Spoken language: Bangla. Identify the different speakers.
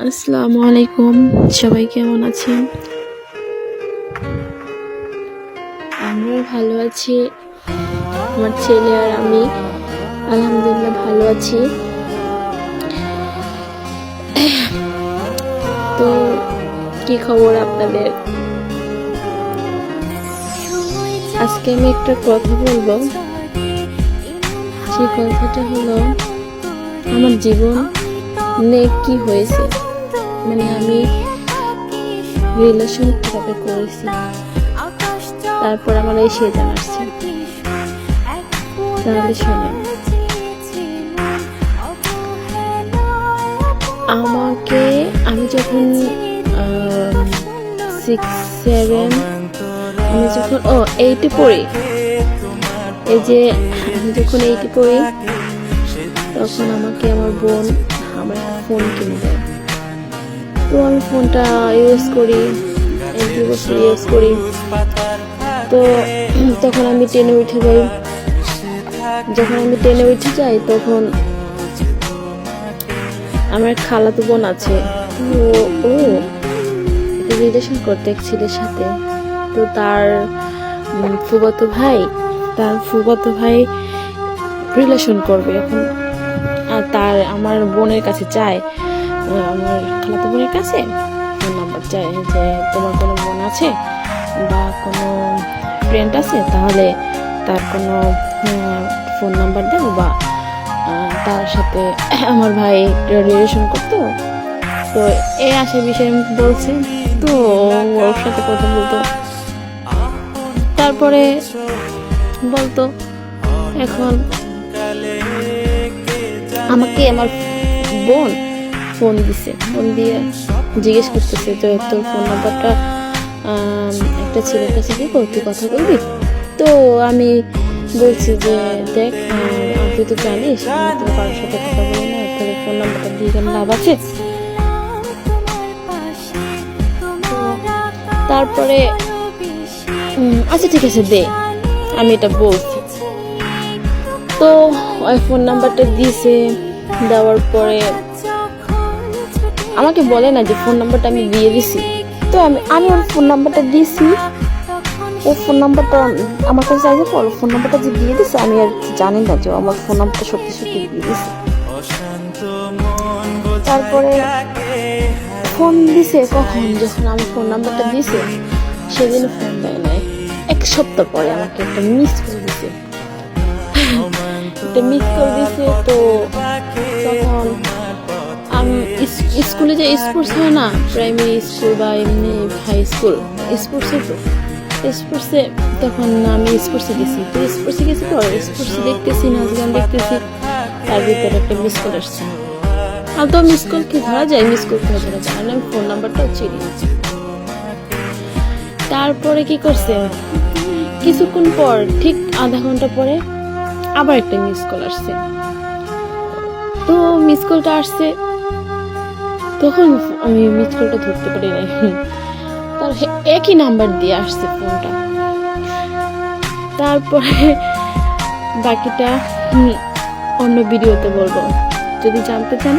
Speaker 1: আসসালামু আলাইকুম, সবাই কেমন আছেন? আমরা ভালো আছি। আমার ছেলে আর আমি আলহামদুলিল্লাহ ভালো আছি। তো কি খবর আপনাদের? আজকে আমি একটা কথা বলবো। সেই কথাটা হলো আমার জীবনে কি হয়েছে, মানে আমি রিলেশন কিভাবে করেছি, তারপর আমার এই সে জানাচ্ছি। তাহলে শোনেন, আমি যখন 6-7 আমি যখন 8-এ পড়ি, এই যে আমি যখন 8-এ পড়ি তখন আমাকে আমার বোন আমার ফোন কিনে দেয়। তো আমি ফোনটা ইউজ করি, 1-2 বছর ইউজ করি। তো তখন আমি 10-এ উঠে যাই। যখন আমি 10-এ উঠে যাই তখন আমার খালাতো বোন আছে, ও রিলেশন করতে এক ছেলের সাথে। তো তার ফুফাতো ভাই রিলেশন করবে এখন। আর আমার বোনের কাছে চায়, আমার খালাতো বোনের কাছে ফোন নাম্বার চায় যে তোমার কোনো বোন আছে বা কোনো ফ্রেন্ড আছে, তাহলে তার কোনো ফোন নাম্বার দাও, বা তার সাথে আমার ভাই রিলেশন করতো। তো এই আশা বিষয়ে বলছে, তো ওর সাথে কথা বলতো, তারপরে বলতো। এখন আমাকে আমার বোন ফোন দিয়ে জিজ্ঞেস করতেছে, তো তোর ফোন নাম্বারটা একটা ছেলের কাছে দিব, তুই কথা বলবি? তো আমি বলছি যে দেখ, তুই তো জানিস আমি তো কারোর সাথে কথা বলি না, তোর ফোন নাম্বারটা দিয়ে কেন লাভ আছে? তারপরে আচ্ছা ঠিক আছে দে, আমি এটা বলছি। তো ওই ফোন নাম্বারটা দিয়েছে। দেওয়ার পরে আমাকে বলে না যে ফোন নাম্বারটা আমি দিয়ে দিছি। তো আমি ওর ফোন নাম্বারটা দিয়েছি। ও ফোন নাম্বারটা আমার কাছে চাইছে, ফোন নাম্বারটা যে দিয়ে দিছে আমি আর জানি না যে আমার ফোন নাম্বারটা সত্যি দিয়ে দিছে। তারপরে ফোন দিছে কখন, যখন আমি ফোন নাম্বারটা দিছে সেদিন ফোন দেয় নাই। 1 সপ্তাহ পরে আমাকে একটা মিস কল দিছে। তো তখন আমি স্কুলে যে স্পোর্টস হয় না, প্রাইমারি স্কুল বা এমনি হাই স্কুল, স্পোর্টসে তখন আমি স্পোর্টসে গেছি। তো স্পোর্টসে দেখতেছি, নাচ গান দেখতেছি, তার ভিতরে একটা মিস কল আসছে। আর তো মিস কল কি ধরা যায়? মিস কল ধরা যায় না, আমি ফোন নাম্বারটাও চিনি। তারপরে কি করছে, কিছুক্ষণ পর, ঠিক আধা ঘন্টা পরে আবার একটা মিস কল আসছে। তো মিস কলটা আসছে, তখন আমি মিস কলটা ধরতে পারি নাই। তার একই নাম্বার দিয়ে আসছে ফোনটা। তারপরে বাকিটা অন্য ভিডিওতে বলবো। যদি জানতে চান